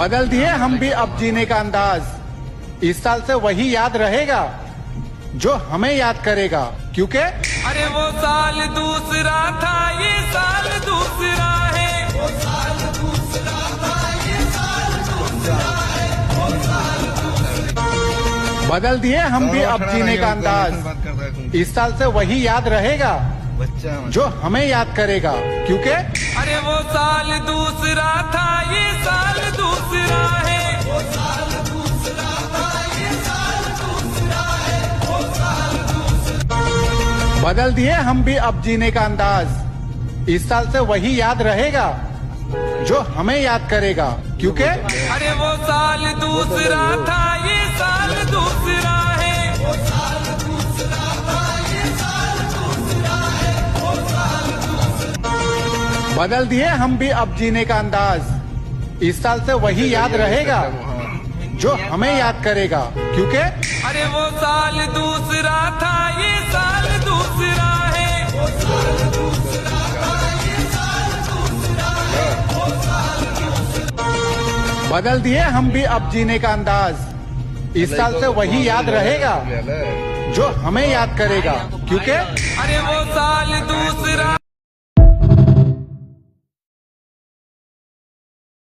बदल दिए हम भी अब जीने का अंदाज। इस साल से वही याद रहेगा जो हमें याद करेगा, क्योंकि अरे वो साल दूसरा था, ये साल दूसरा है। वो साल दूसरा था, ये साल दूसरा है। वो साल दूसरा। बदल दिए हम भी अब जीने का अंदाज। इस साल से वही याद रहेगा जो हमें याद करेगा, क्योंकि अरे वो साल दूसरा था, ये साल दूसरा है। वो साल दूसरा था, ये साल दूसरा है। वो साल दूसरा। बदल दिए हम भी अब जीने का अंदाज। इस साल से वही याद रहेगा जो हमें याद करेगा, क्योंकि अरे वो साल दूसरा था, ये साल दूसरा है। वो साल दूसरा था, ये साल दूसरा है। वो साल दूसरा। बदल दिए हम भी अब जीने का अंदाज। इस साल से वही याद रहेगा जो हमें याद करेगा, क्योंकि अरे वो साल दूसरा था, ये साल दूसरा है। वो साल दूसरा था, ये साल दूसरा है। वो साल दूसरा। बदल दिए हम भी अब जीने का अंदाज। इस साल से वही याद रहेगा जो हमें याद करेगा, क्योंकि अरे वो साल दूसरा।